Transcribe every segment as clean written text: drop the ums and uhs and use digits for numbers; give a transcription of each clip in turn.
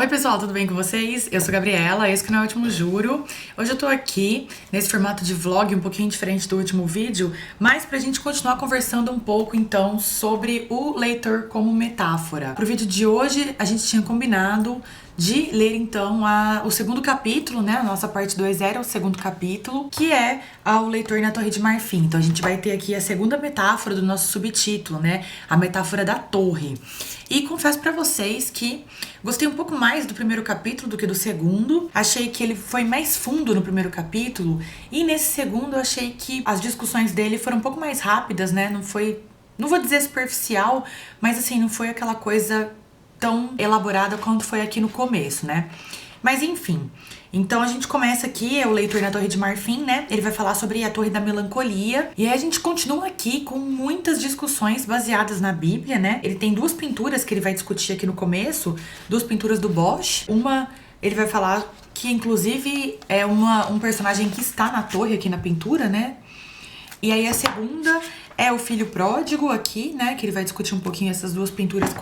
Oi pessoal, tudo bem com vocês? Eu sou a Gabriela, esse canal é o Último Juro. Hoje eu tô aqui nesse formato de vlog um pouquinho diferente do último vídeo, mas pra gente continuar conversando um pouco então sobre o leitor como metáfora. Pro vídeo de hoje a gente tinha combinado de ler então o segundo capítulo, né? A nossa parte 2 era o segundo capítulo, que é O Leitor na Torre de Marfim. Então a gente vai ter aqui a segunda metáfora do nosso subtítulo, né? A metáfora da torre. E confesso pra vocês que gostei um pouco mais do primeiro capítulo do que do segundo. Achei que ele foi mais fundo no primeiro capítulo. E nesse segundo eu achei que as discussões dele foram um pouco mais rápidas, né? Não vou dizer superficial, mas assim, não foi aquela coisa tão elaborada quanto foi aqui no começo, né? Mas enfim, então a gente começa aqui, é o Leitor na Torre de Marfim, né? Ele vai falar sobre a Torre da Melancolia. E aí a gente continua aqui com muitas discussões baseadas na Bíblia, né? Ele tem duas pinturas que ele vai discutir aqui no começo, duas pinturas do Bosch. Uma, ele vai falar que inclusive é um personagem que está na torre aqui na pintura, né? E aí a segunda é o Filho Pródigo aqui, né? Que ele vai discutir um pouquinho essas duas pinturas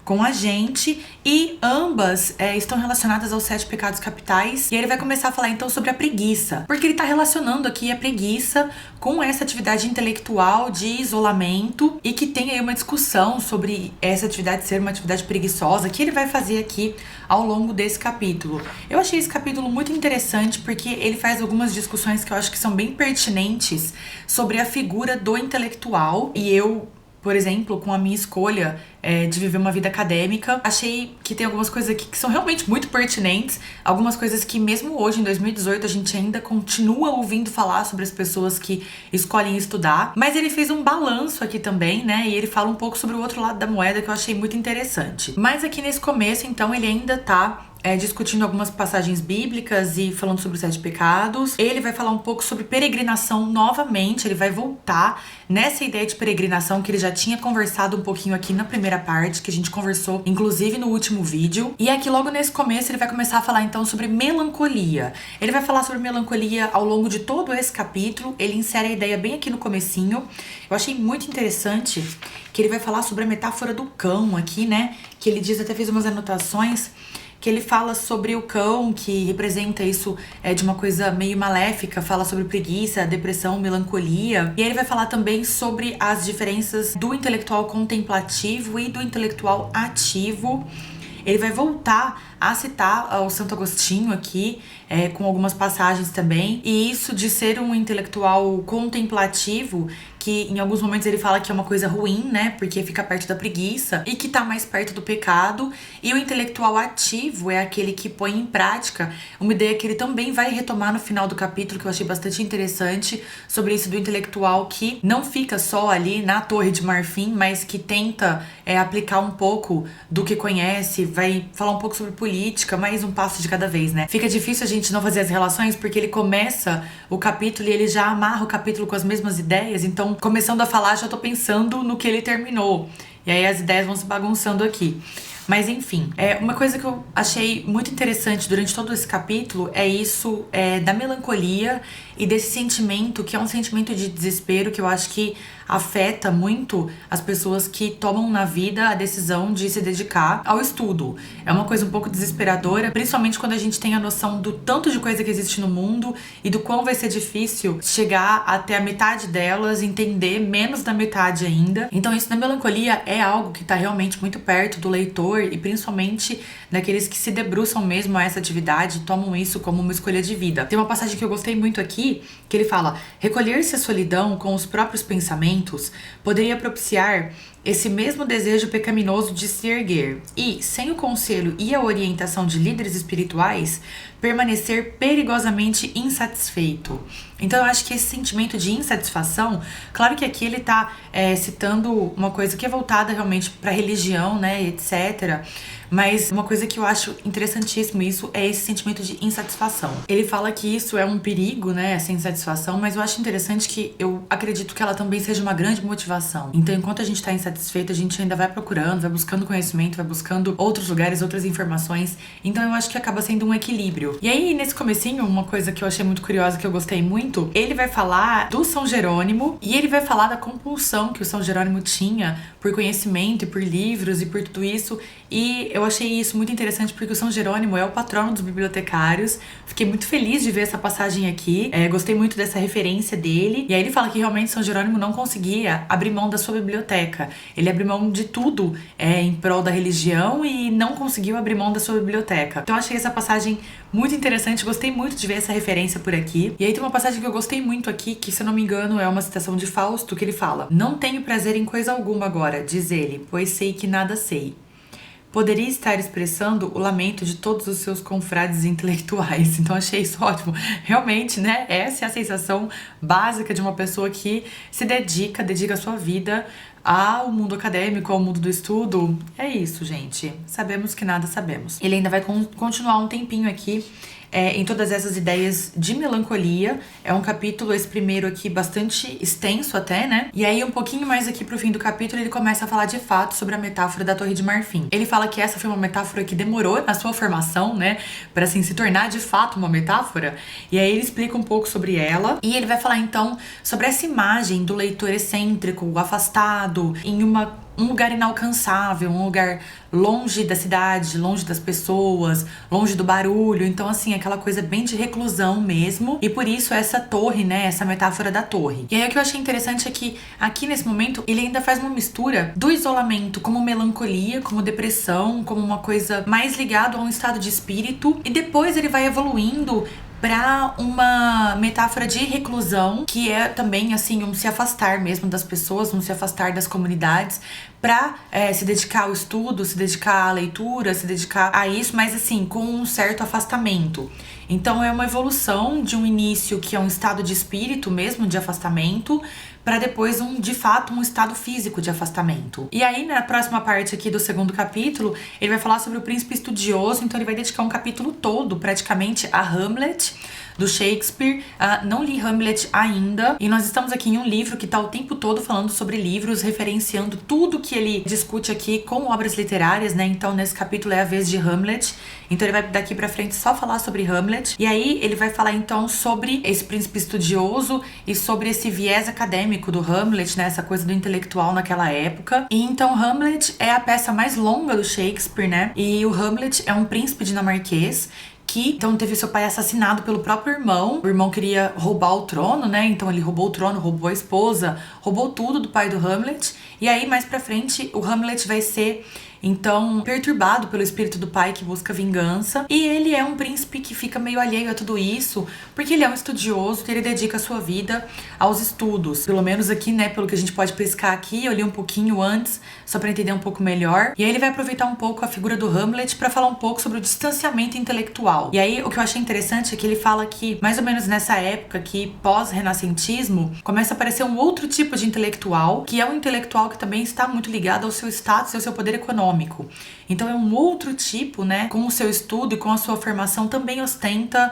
com a gente, e ambas estão relacionadas aos 7 pecados capitais. E ele vai começar a falar então sobre a preguiça, porque ele tá relacionando aqui a preguiça com essa atividade intelectual de isolamento, e que tem aí uma discussão sobre essa atividade ser uma atividade preguiçosa, que ele vai fazer aqui ao longo desse capítulo. Eu achei esse capítulo muito interessante porque ele faz algumas discussões que eu acho que são bem pertinentes sobre a figura do intelectual. E eu, por exemplo, com a minha escolha de viver uma vida acadêmica, achei que tem algumas coisas aqui que são realmente muito pertinentes, algumas coisas que mesmo hoje, em 2018, a gente ainda continua ouvindo falar sobre as pessoas que escolhem estudar, mas ele fez um balanço aqui também, né, e ele fala um pouco sobre o outro lado da moeda que eu achei muito interessante. Mas aqui nesse começo, então, ele ainda tá discutindo algumas passagens bíblicas e falando sobre os 7 pecados. Ele vai falar um pouco sobre peregrinação novamente, ele vai voltar nessa ideia de peregrinação que ele já tinha conversado um pouquinho aqui na primeira parte, que a gente conversou inclusive no último vídeo. E aqui logo nesse começo ele vai começar a falar então sobre melancolia. Ele vai falar sobre melancolia ao longo de todo esse capítulo, ele insere a ideia bem aqui no comecinho. Eu achei muito interessante que ele vai falar sobre a metáfora do cão aqui, né, que ele diz, até fez umas anotações, que ele fala sobre o cão, que representa isso de uma coisa meio maléfica, fala sobre preguiça, depressão, melancolia. E aí ele vai falar também sobre as diferenças do intelectual contemplativo e do intelectual ativo. Ele vai voltar a citar o Santo Agostinho aqui, com algumas passagens também. E isso de ser um intelectual contemplativo, que em alguns momentos ele fala que é uma coisa ruim, né, porque fica perto da preguiça e que tá mais perto do pecado. E o intelectual ativo é aquele que põe em prática uma ideia que ele também vai retomar no final do capítulo, que eu achei bastante interessante, sobre isso do intelectual que não fica só ali na Torre de Marfim, mas que tenta aplicar um pouco do que conhece, vai falar um pouco sobre política, mais um passo de cada vez, né. Fica difícil a gente não fazer as relações, porque ele começa o capítulo e ele já amarra o capítulo com as mesmas ideias, então começando a falar, já tô pensando no que ele terminou. E aí as ideias vão se bagunçando aqui. Mas enfim, uma coisa que eu achei muito interessante durante todo esse capítulo é isso da melancolia e desse sentimento, que é um sentimento de desespero, que eu acho que afeta muito as pessoas que tomam na vida a decisão de se dedicar ao estudo. É uma coisa um pouco desesperadora, principalmente quando a gente tem a noção do tanto de coisa que existe no mundo e do quão vai ser difícil chegar até a metade delas, entender menos da metade ainda. Então isso da melancolia é algo que tá realmente muito perto do leitor, e principalmente daqueles que se debruçam mesmo a essa atividade, tomam isso como uma escolha de vida. Tem uma passagem que eu gostei muito aqui, que ele fala: recolher-se à solidão com os próprios pensamentos poderia propiciar esse mesmo desejo pecaminoso de se erguer e, sem o conselho e a orientação de líderes espirituais, permanecer perigosamente insatisfeito. Então eu acho que esse sentimento de insatisfação, claro que aqui ele tá citando uma coisa que é voltada realmente pra religião, né, etc., mas uma coisa que eu acho interessantíssimo isso é esse sentimento de insatisfação. Ele fala que isso é um perigo, né, essa insatisfação, mas eu acho interessante que eu acredito que ela também seja uma grande motivação. Então, enquanto a gente tá insatisfeito, satisfeito, a gente ainda vai procurando, vai buscando conhecimento, vai buscando outros lugares, outras informações. Então eu acho que acaba sendo um equilíbrio. E aí, nesse comecinho, uma coisa que eu achei muito curiosa, que eu gostei muito, ele vai falar do São Jerônimo e ele vai falar da compulsão que o São Jerônimo tinha por conhecimento e por livros e por tudo isso. E eu achei isso muito interessante porque o São Jerônimo é o patrono dos bibliotecários. Fiquei muito feliz de ver essa passagem aqui. Gostei muito dessa referência dele. E aí ele fala que realmente São Jerônimo não conseguia abrir mão da sua biblioteca. Ele abriu mão de tudo em prol da religião e não conseguiu abrir mão da sua biblioteca. Então eu achei essa passagem muito interessante. Gostei muito de ver essa referência por aqui. E aí tem uma passagem que eu gostei muito aqui, que se eu não me engano é uma citação de Fausto, que ele fala: "Não tenho prazer em coisa alguma agora, diz ele, pois sei que nada sei." Poderia estar expressando o lamento de todos os seus confrades intelectuais. Então achei isso ótimo. Realmente, né? Essa é a sensação básica de uma pessoa que se dedica a sua vida ao mundo acadêmico, ao mundo do estudo. É isso, gente. Sabemos que nada sabemos. Ele ainda vai continuar um tempinho aqui em todas essas ideias de melancolia. É um capítulo, esse primeiro aqui, bastante extenso até, né? E aí, um pouquinho mais aqui pro fim do capítulo, ele começa a falar de fato sobre a metáfora da Torre de Marfim. Ele fala que essa foi uma metáfora que demorou na sua formação, né? Pra, assim, se tornar de fato uma metáfora. E aí ele explica um pouco sobre ela. E ele vai falar, então, sobre essa imagem do leitor excêntrico, afastado, em um lugar inalcançável, um lugar longe da cidade, longe das pessoas, longe do barulho. Então, assim, aquela coisa bem de reclusão mesmo. E por isso essa torre, né? Essa metáfora da torre. E aí o que eu achei interessante é que aqui nesse momento ele ainda faz uma mistura do isolamento como melancolia, como depressão, como uma coisa mais ligada a um estado de espírito. E depois ele vai evoluindo para uma metáfora de reclusão, que é também, assim, um se afastar mesmo das pessoas, um se afastar das comunidades, para se dedicar ao estudo, se dedicar à leitura, se dedicar a isso, mas assim, com um certo afastamento. Então é uma evolução de um início que é um estado de espírito mesmo, de afastamento, para depois de fato um estado físico de afastamento. E aí na próxima parte aqui do segundo capítulo, ele vai falar sobre o príncipe estudioso, então ele vai dedicar um capítulo todo praticamente a Hamlet, do Shakespeare. Não li Hamlet ainda, e nós estamos aqui em um livro que tá o tempo todo falando sobre livros, referenciando tudo que ele discute aqui com obras literárias, né? Então nesse capítulo é a vez de Hamlet, então ele vai daqui pra frente só falar sobre Hamlet, e aí ele vai falar então sobre esse príncipe estudioso e sobre esse viés acadêmico do Hamlet, né? Essa coisa do intelectual naquela época. E então Hamlet é a peça mais longa do Shakespeare, né? E o Hamlet é um príncipe dinamarquês que então teve seu pai assassinado pelo próprio irmão. O irmão queria roubar o trono, né? Então ele roubou o trono, roubou a esposa, roubou tudo do pai do Hamlet. E aí mais pra frente o Hamlet vai ser então perturbado pelo espírito do pai que busca vingança. E ele é um príncipe que fica meio alheio a tudo isso, porque ele é um estudioso, ele dedica a sua vida aos estudos. Pelo menos aqui, né, pelo que a gente pode pescar aqui, eu li um pouquinho antes, só pra entender um pouco melhor. E aí ele vai aproveitar um pouco a figura do Hamlet pra falar um pouco sobre o distanciamento intelectual. E aí o que eu achei interessante é que ele fala que, mais ou menos nessa época que pós-renascentismo, começa a aparecer um outro tipo de intelectual, que é um intelectual que também está muito ligado ao seu status e ao seu poder econômico. Então é um outro tipo, né, com o seu estudo e com a sua formação também ostenta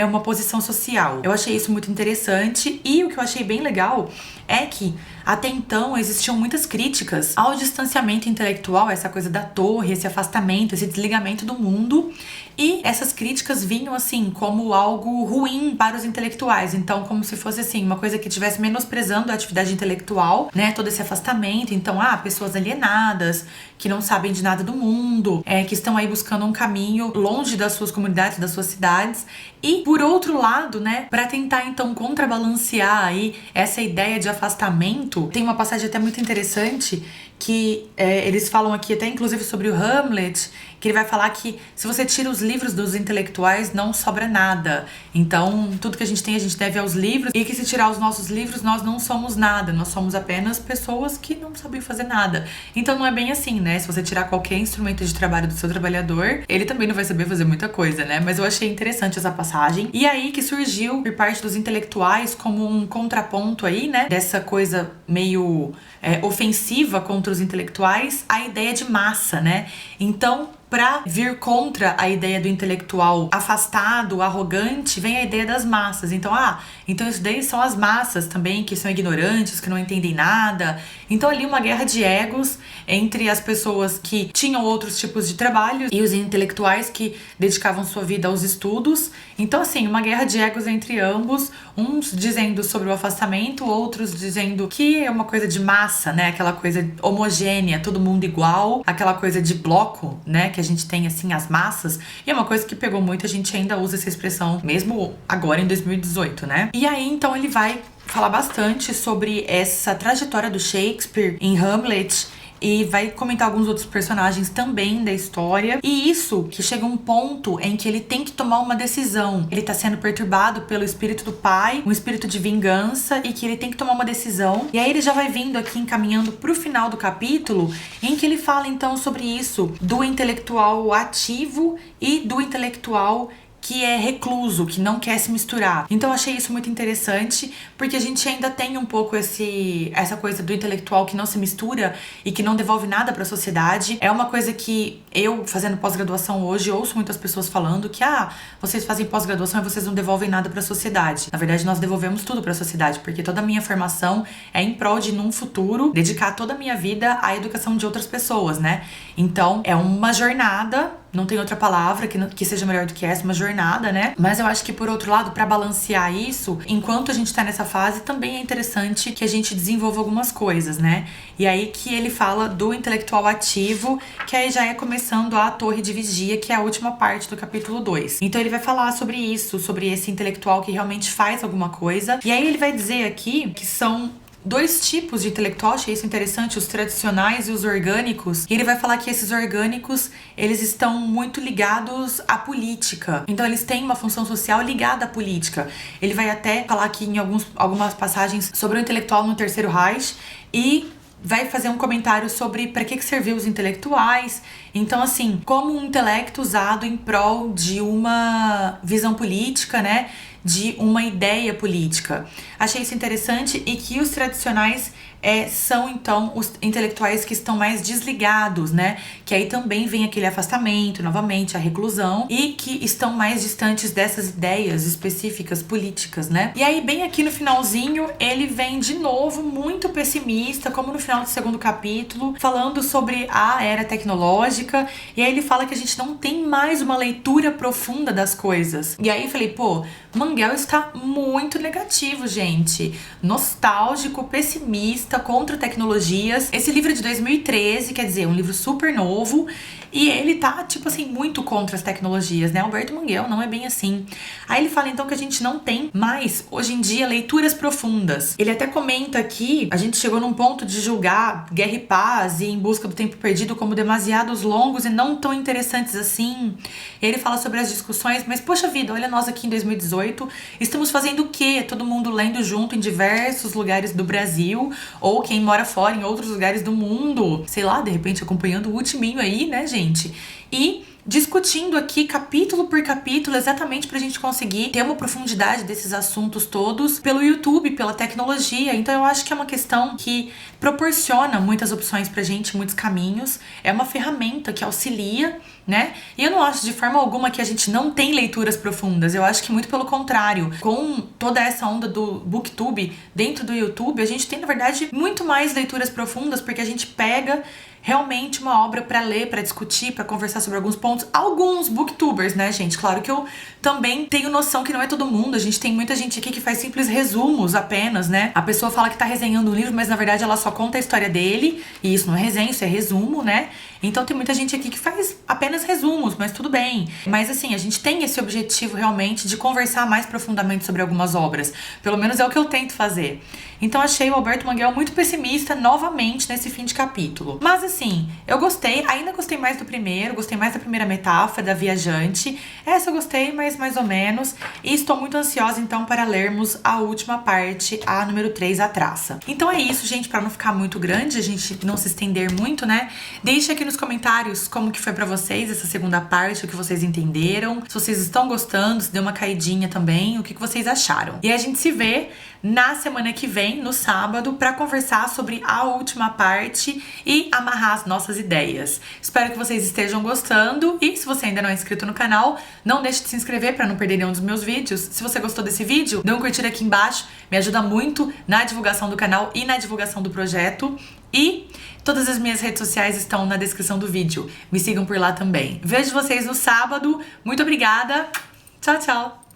uma posição social. Eu achei isso muito interessante, e o que eu achei bem legal é que até então existiam muitas críticas ao distanciamento intelectual, essa coisa da torre, esse afastamento, esse desligamento do mundo. E essas críticas vinham, assim, como algo ruim para os intelectuais. Então, como se fosse, assim, uma coisa que estivesse menosprezando a atividade intelectual, né? Todo esse afastamento. Então, pessoas alienadas, que não sabem de nada do mundo, que estão aí buscando um caminho longe das suas comunidades, das suas cidades. E, por outro lado, né, para tentar, então, contrabalancear aí essa ideia de afastamento, tem uma passagem até muito interessante que eles falam aqui até inclusive sobre o Hamlet, que ele vai falar que se você tira os livros dos intelectuais, não sobra nada. Então, tudo que a gente tem, a gente deve aos livros, e que se tirar os nossos livros, nós não somos nada, nós somos apenas pessoas que não sabem fazer nada. Então não é bem assim, né? Se você tirar qualquer instrumento de trabalho do seu trabalhador, ele também não vai saber fazer muita coisa, né? Mas eu achei interessante essa passagem. E aí que surgiu, por parte dos intelectuais, como um contraponto aí, né? Dessa coisa meio ofensiva contra os intelectuais, a ideia de massa, né? Então, para vir contra a ideia do intelectual afastado, arrogante, vem a ideia das massas. Então, Então isso daí são as massas também, que são ignorantes, que não entendem nada. Então ali uma guerra de egos entre as pessoas que tinham outros tipos de trabalho e os intelectuais que dedicavam sua vida aos estudos. Então assim, uma guerra de egos entre ambos, uns dizendo sobre o afastamento, outros dizendo que é uma coisa de massa, né? Aquela coisa homogênea, todo mundo igual, aquela coisa de bloco, né? Que a gente tem assim, as massas. E é uma coisa que pegou muito, a gente ainda usa essa expressão, mesmo agora em 2018, né? E aí, então, ele vai falar bastante sobre essa trajetória do Shakespeare em Hamlet e vai comentar alguns outros personagens também da história. E isso que chega um ponto em que ele tem que tomar uma decisão. Ele tá sendo perturbado pelo espírito do pai, um espírito de vingança, e que ele tem que tomar uma decisão. E aí ele já vai vindo aqui encaminhando pro final do capítulo, em que ele fala então sobre isso, do intelectual ativo e do intelectual que é recluso, que não quer se misturar. Então eu achei isso muito interessante, porque a gente ainda tem um pouco essa coisa do intelectual que não se mistura e que não devolve nada para a sociedade. É uma coisa que eu, fazendo pós-graduação hoje, ouço muitas pessoas falando que vocês fazem pós-graduação e vocês não devolvem nada para a sociedade. Na verdade, nós devolvemos tudo para a sociedade, porque toda a minha formação é em prol de, num futuro, dedicar toda a minha vida à educação de outras pessoas, né? Então, é uma jornada, não tem outra palavra que seja melhor do que essa, uma jornada, né? Mas eu acho que, por outro lado, pra balancear isso, enquanto a gente tá nessa fase, também é interessante que a gente desenvolva algumas coisas, né? E aí que ele fala do intelectual ativo, que aí já é começando a torre de vigia, que é a última parte do capítulo 2. Então ele vai falar sobre isso, sobre esse intelectual que realmente faz alguma coisa. E aí ele vai dizer aqui que são dois tipos de intelectual, achei isso interessante, os tradicionais e os orgânicos. E ele vai falar que esses orgânicos, eles estão muito ligados à política. Então eles têm uma função social ligada à política. Ele vai até falar aqui em algumas passagens sobre o intelectual no Terceiro Reich e vai fazer um comentário sobre para que serviu os intelectuais. Então, assim, como um intelecto usado em prol de uma visão política, né? De uma ideia política. Achei isso interessante, e que os tradicionais são, então, os intelectuais que estão mais desligados, né? Que aí também vem aquele afastamento, novamente, a reclusão, e que estão mais distantes dessas ideias específicas políticas, né? E aí, bem aqui no finalzinho, ele vem de novo muito pessimista, como no final do segundo capítulo, falando sobre a era tecnológica, e aí ele fala que a gente não tem mais uma leitura profunda das coisas. E aí eu falei, Manguel está muito negativo, gente. Nostálgico, pessimista, contra tecnologias. Esse livro é de 2013, quer dizer, um livro super novo. E ele tá, tipo assim, muito contra as tecnologias, né? Alberto Manguel não é bem assim. Aí ele fala, então, que a gente não tem mais, hoje em dia, leituras profundas. Ele até comenta aqui, a gente chegou num ponto de julgar Guerra e Paz e Em Busca do Tempo Perdido como demasiados longos e não tão interessantes assim. E ele fala sobre as discussões, mas, poxa vida, olha nós aqui em 2018, estamos fazendo o quê? Todo mundo lendo junto em diversos lugares do Brasil, ou quem mora fora em outros lugares do mundo. Sei lá, de repente acompanhando o ultiminho aí, né, gente? E discutindo aqui capítulo por capítulo, exatamente pra gente conseguir ter uma profundidade desses assuntos todos pelo YouTube, pela tecnologia. Então eu acho que é uma questão que proporciona muitas opções pra gente, muitos caminhos. É uma ferramenta que auxilia, né? E eu não acho de forma alguma que a gente não tem leituras profundas. Eu acho que muito pelo contrário. Com toda essa onda do BookTube dentro do YouTube, a gente tem, na verdade, muito mais leituras profundas, porque a gente pega realmente uma obra pra ler, pra discutir, pra conversar sobre alguns pontos. Alguns booktubers, né, gente? Claro que eu também tenho noção que não é todo mundo. A gente tem muita gente aqui que faz simples resumos apenas, né? A pessoa fala que tá resenhando um livro, mas na verdade ela só conta a história dele. E isso não é resenha, isso é resumo, né? Então tem muita gente aqui que faz apenas resumos, mas tudo bem. Mas assim, a gente tem esse objetivo realmente de conversar mais profundamente sobre algumas obras. Pelo menos é o que eu tento fazer. Então achei o Alberto Manguel muito pessimista novamente nesse fim de capítulo. Mas assim, eu gostei, ainda gostei mais do primeiro, gostei mais da primeira metáfora, da viajante. Essa eu gostei, mas mais ou menos. E estou muito ansiosa então para lermos a última parte, a número 3, a traça. Então é isso, gente, para não ficar muito grande, a gente não se estender muito, né? Deixa aqui nos comentários como que foi pra vocês essa segunda parte, o que vocês entenderam, se vocês estão gostando, se deu uma caidinha também, o que vocês acharam. E a gente se vê na semana que vem, no sábado, para conversar sobre a última parte e amarrar as nossas ideias. Espero que vocês estejam gostando e se você ainda não é inscrito no canal, não deixe de se inscrever para não perder nenhum dos meus vídeos. Se você gostou desse vídeo, dê um curtir aqui embaixo, me ajuda muito na divulgação do canal e na divulgação do projeto. E todas as minhas redes sociais estão na descrição do vídeo. Me sigam por lá também. Vejo vocês no sábado. Muito obrigada. Tchau, tchau.